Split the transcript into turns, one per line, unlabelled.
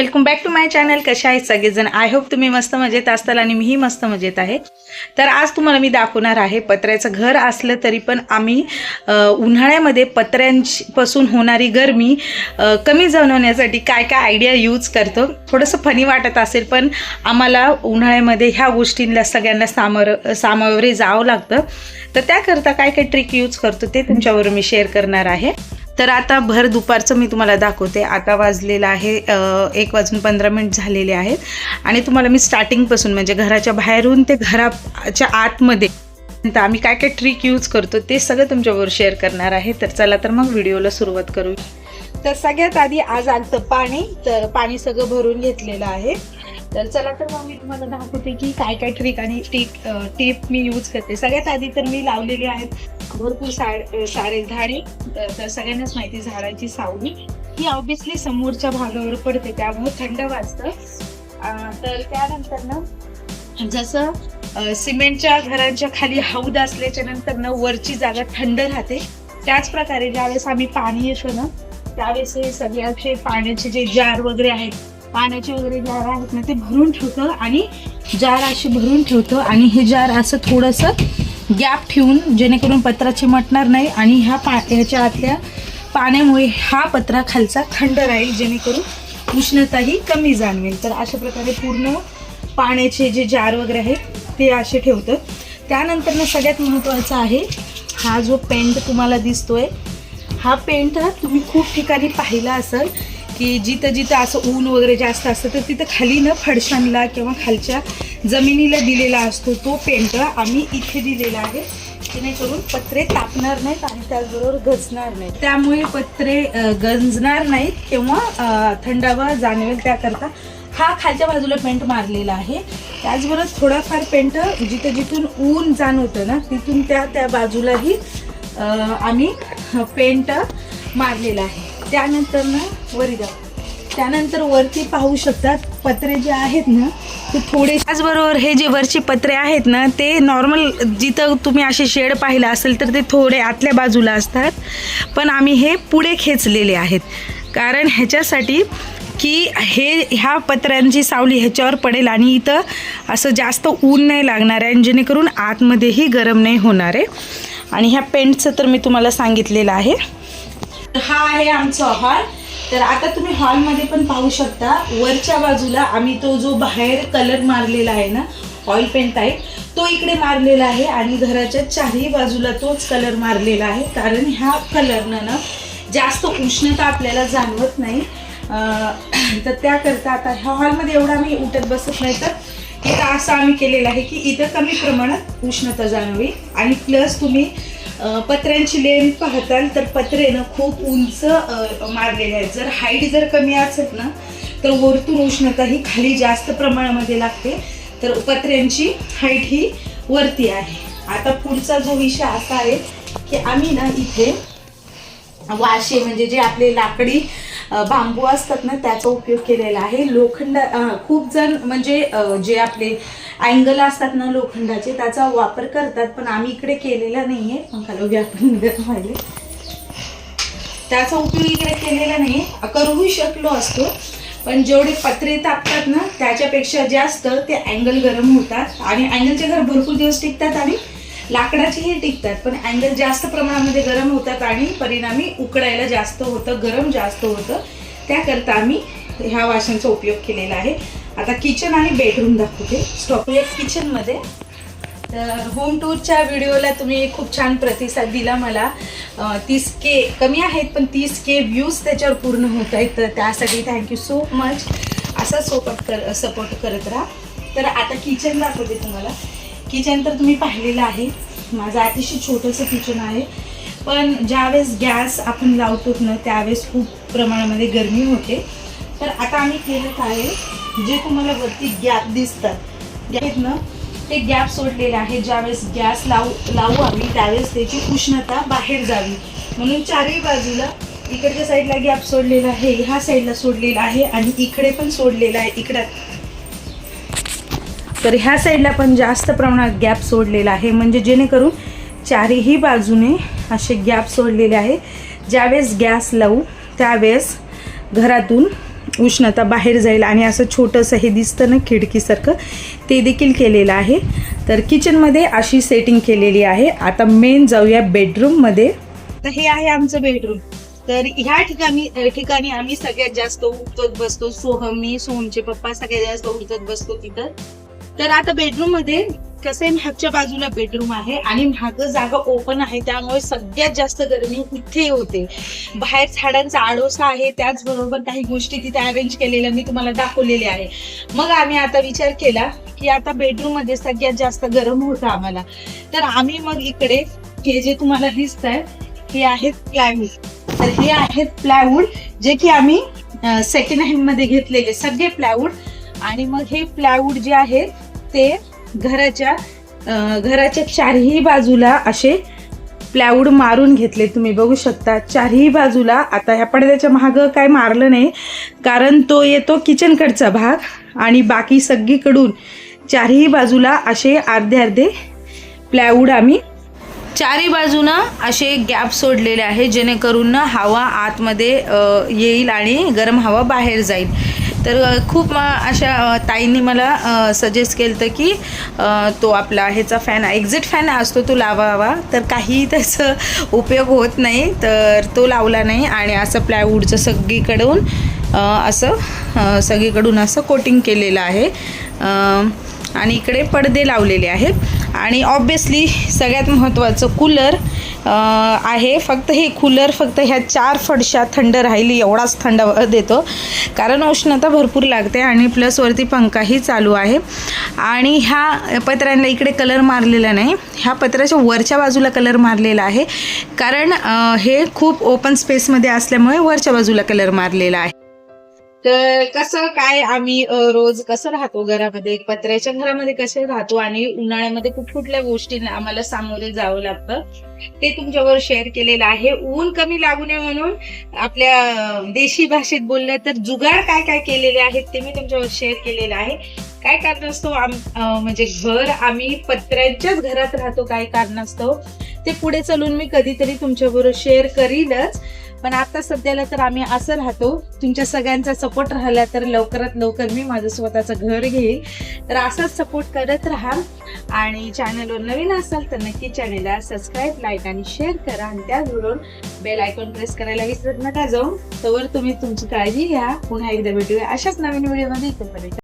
Welcome back to my channel. कशा आहेत सगळेजण? आय होप तुम्ही मस्त मजेत असताल आणि मीही मस्त मजेत आहे. तर आज तुम्हाला मी दाखवणार आहे पत्र्याचं घर असलं तरी पण आम्ही उन्हाळ्यामध्ये पत्र्यांपासून होणारी गरमी कमी जाणवण्यासाठी काय काय आयडिया यूज करतो. थोडंसं फनी वाटत असेल पण आम्हाला उन्हाळ्यामध्ये ह्या गोष्टींना सगळ्यांना सामोरे जावं लागतं. तर त्याकरता काय काय ट्रिक यूज करतो ते तुमच्याबरोबर मी शेअर करणार आहे. तर आता भर दुपारचं मी तुम्हाला दाखवते. आता वाजलेलं आहे 1:15 झालेले आहेत आणि तुम्हाला मी स्टार्टिंगपासून म्हणजे घराच्या बाहेरून ते घराच्या आतमध्ये तर आम्ही काय काय ट्रिक यूज करतो ते सगळं तुमच्याबरोबर शेअर करणार आहे. तर चला तर मग व्हिडिओला सुरुवात करू. तर सगळ्यात आधी आज आलतं पाणी, तर पाणी सगळं भरून घेतलेलं आहे. तर चला तर मग मी तुम्हाला दाखवते की काय काय ट्रिक आणि टिप मी यूज करते. सगळ्यात आधी तर मी लावलेली आहेत भरपूर सारे झाडे. तर सगळ्यांनाच माहिती झाडाची सावली ही ऑब्विसली समोरच्या भागावर पडते त्यामुळे थंड वाजतं. तर त्यानंतर ना जसं सिमेंटच्या घरांच्या खाली हौद असल्याच्या नंतर ना वरची जागा थंड राहते. त्याच प्रकारे ज्यावेळेस आम्ही पाणी येतो ना त्यावेळेस हे सगळे असे पाण्याचे जे जार वगैरे आहेत, पाण्याचे वगैरे जार आहेत ना ते भरून ठेवतं आणि जार असे भरून ठेवतं आणि हे जार असं थोडंसं गॅप ठेवून जेणेकरून पत्रा चिमटणार नाही आणि ह्याच्या आतल्या पाण्यामुळे हा पत्रा खालचा थंड राहील जेणेकरून उष्णताही कमी जाणवेल. तर अशा प्रकारे पूर्ण पाण्याचे जे जार वगैरे आहेत ते असे ठेवतं. त्यानंतर ना सगळ्यात महत्त्वाचं आहे हा जो पेंट तुम्हाला दिसतोय, हा पेंट तुम्ही खूप ठिकाणी पाहिला असेल की जिथं जिथं असं ऊन वगैरे जास्त असतं तर तिथं खाली न फडशांना किंवा खालच्या जमिनीला दिलेला असतो. तो पेंट आम्ही इथे दिलेला आहे जेणेकरून पत्रे तापणार नाहीत आणि त्याचबरोबर गंजणार नाहीत. त्यामुळे पत्रे गंजणार नाहीत किंवा थंडावा जाणवेल त्याकरता हा खालच्या बाजूला पेंट मारलेला आहे. त्याचबरोबर थोडाफार पेंट जिथं जिथून ऊन जाणवतं ना तिथून त्या बाजूलाही आम्ही पेंट मारलेला आहे. त्यानंतर ना त्यानंतर वरती पाहू शकतात पत्रे जे आहेत ना ते थोडे. त्याचबरोबर हे जे वरचे पत्रे आहेत ना ते नॉर्मल जिथं तुम्ही असे शेड पाहिलं असेल तर ते थोडे आतल्या बाजूला असतात पण आम्ही हे पुढे खेचलेले आहेत कारण ह्याच्यासाठी की ह्या पत्र्यांची सावली ह्याच्यावर पडेल आणि इथं असं जास्त ऊन नाही लागणार आहे जेणेकरून आतमध्येही गरम नाही होणार आहे. आणि ह्या पेंटचं तर मी तुम्हाला सांगितलेलं आहे. हा आहे आमचा हॉल. तर आता तुम्ही हॉलमध्ये पण पाहू शकता वरच्या बाजूला आम्ही तो जो बाहेर कलर मारलेला आहे ना ऑइल पेंट आहे तो इकडे मारलेला आहे आणि घराच्या चारही बाजूला तोच कलर मारलेला आहे कारण ह्या कलरनं ना जास्त उष्णता आपल्याला जाणवत नाही. तर त्याकरता आता ह्या हॉलमध्ये एवढा आम्ही उठत बसत नाही तर इथं असं आम्ही केलेलं आहे की इथं कमी प्रमाणात उष्णता जाणवी आणि प्लस तुम्ही पत्र्यांची लेंथ पाहताल तर पत्रे ना खूप उंच मारलेले आहेत. जर हाईट जर कमी असेल ना तर वरतून उष्णता ही खाली जास्त प्रमाणामध्ये लागते तर पत्र्यांची हाईट ही वरती आहे. आता पुढचा जो विषय असा आहे की आम्ही ना इथे वाशे म्हणजे जे आपले लाकडी बांबू असतात ना त्याचा उपयोग केलेला आहे. लोखंड खूप जण म्हणजे जे आपले अँगल असतात ना लोखंडाचे त्याचा वापर करतात पण आम्ही इकडे केलेला नाही आहे. पंखाला आपण पाहिले त्याचा उपयोग इकडे केलेला नाही आहे. करूही शकलो असतो पण जेवढे पत्रे तापतात ना त्याच्यापेक्षा जास्त ते अँगल गरम होतात आणि अँगलचे घर भरपूर दिवस टिकतात आणि लाकडाचेही टिकतात पण अँगल जास्त प्रमाणामध्ये गरम होतात आणि परिणामी उकडायला जास्त होतं, गरम जास्त होतं. त्याकरता आम्ही ह्या वाशांचा उपयोग केलेला आहे. आता किचन आणि बेडरूम दाखवते. स्टॉप किचनमध्ये. तर होम टूरच्या व्हिडिओला तुम्ही खूप छान प्रतिसाद दिला मला. 30K कमी आहेत पण 30K व्ह्यूज त्याच्यावर पूर्ण होत आहेत तर त्यासाठी थँक्यू सो मच. असा सपोर्ट करत राहा. तर आता किचन दाखवते तुम्हाला. किचन तर तुम्ही पाहिलेलं आहे. माझं अतिशय छोटंसं किचन आहे पण ज्यावेळेस गॅस आपण लावतो ना त्यावेळेस खूप प्रमाणामध्ये गरमी होते. तर आता आम्ही केलं काय जे तुम्हाला वरती गॅप दिसतात आहेत ना ते गॅप सोडलेले आहे. ज्यावेळेस गॅस लावू आम्ही त्यावेळेस त्याची उष्णता बाहेर जावी म्हणून चारही बाजूला इकडच्या साईडला गॅप सोडलेला आहे, ह्या साईडला सोडलेला आहे आणि इकडे पण सोडलेला आहे इकडं. तर ह्या साईडला पण जास्त प्रमाणात गॅप सोडलेला आहे म्हणजे जेणेकरून चारही बाजूने असे गॅप सोडलेले आहे. ज्यावेळेस गॅस लावू त्यावेळेस घरातून उष्णता बाहेर जाईल आणि असं छोटंसं हे दिसतं ना खिडकीसारखं, ते देखील केलेलं आहे. तर किचनमध्ये अशी सेटिंग केलेली आहे. आता मेन जाऊया बेडरूममध्ये. तर हे आहे आमचं बेडरूम. तर ह्या ठिकाणी आम्ही सगळ्यात जास्त उठत बसतो. सोहम, मी, सोहमचे पप्पा सगळ्यात जास्त उठत बसतो तिथं. तर आता बेडरूम मध्ये कसं आहे, मागच्या बाजूला बेडरूम आहे आणि मागं जागा ओपन आहे, त्यामुळे सगळ्यात जास्त गरमी इथे होते. बाहेर झाडांचा आडोसा आहे, त्याचबरोबर काही गोष्टी तिथे अरेंज केलेल्या मी तुम्हाला दाखवलेल्या आहे. मग आम्ही आता विचार केला की आता बेडरूम मध्ये सगळ्यात जास्त गरम होतं आम्हाला, तर आम्ही मग इकडे हे जे तुम्हाला दिसत आहे हे आहेत प्लायवूड. तर हे आहेत प्लायवूड जे की आम्ही सेकंड हँड मध्ये घेतलेले सगळे प्लायवूड. आणि मग हे प्लायवूड जे आहे ते घराच्या चारही बाजूला असे प्लायवूड मारून घेतले. तुम्ही बघू शकता चारही बाजूला. आता ह्या पडद्याच्या मागं काय मारलं नाही, कारण तो येतो किचनकडचा भाग आणि बाकी सगळीकडून चारही बाजूला असे अर्धे अर्धे प्लायवूड आम्ही चारही बाजूनं असे गॅप सोडलेले आहे, जेणेकरून हवा आतमध्ये येईल आणि गरम हवा बाहेर जाईल. तर खूप अशा ताईंनी मला सजेस्ट केलं होतं की तो आपला ह्याचा फॅन, एक्झिट फॅन असतो, तो लावावा. तर काही त्याचा उपयोग होत नाही, तर तो लावला नाही आणि असं प्लायवूडचं सगळीकडून असं कोटिंग केलेलं आहे. आणि इकडे पडदे लावलेले आहेत. आणि ऑब्विसली सगळ्यात महत्त्वाचं कूलर आहे. फक्त हे कूलर फक्त ह्या 4 फडशा थंड राहिली एवढाच थंड देतो, कारण उष्णता भरपूर लागते. आणि प्लस वरती पंखाही चालू आहे. आणि ह्या पत्र्यांना इकडे कलर मारलेला नाही, ह्या पत्र्याच्या वरच्या बाजूला कलर मारलेला आहे, कारण हे खूप ओपन स्पेसमध्ये असल्यामुळे वरच्या बाजूला कलर मारलेला आहे. तर कसं काय आम्ही रोज कसं राहतो घरामध्ये, पत्र्याच्या घरामध्ये कसे राहतो आणि उन्हाळ्यामध्ये कुठल्या गोष्टींना आम्हाला सामोरे जावं लागतं ते तुमच्यावर शेअर केलेलं आहे. ऊन कमी लागू नये म्हणून आपल्या देशी भाषेत बोललं तर जुगाड काय काय केलेले आहेत ते मी तुमच्यावर शेअर केलेलं आहे. काय कारणास्तव म्हणजे घर आम्ही पत्र्यांच्याच घरात राहतो, काय कारणास्तव ते पुढे चालून मी कधीतरी तुमच्याबरोबर शेअर करीनच. पण आता सध्याला तर आम्ही असं राहतो. तुमच्या सगळ्यांचा सपोर्ट राहिला तर लवकरात लवकर मी माझं स्वतःचं घर घेईल. तर असाच सपोर्ट करत राहा. आणि चॅनलवर नवीन असाल तर नक्की चॅनलला सबस्क्राईब, लाईक आणि शेअर करा. आणि त्याचबरोबर बेल आयकॉन प्रेस करायला विसरत नका जाऊ. तोवर तुम्ही तुमची काळजी घ्या. पुन्हा एकदा भेटूया अशाच नवीन व्हिडिओमध्ये.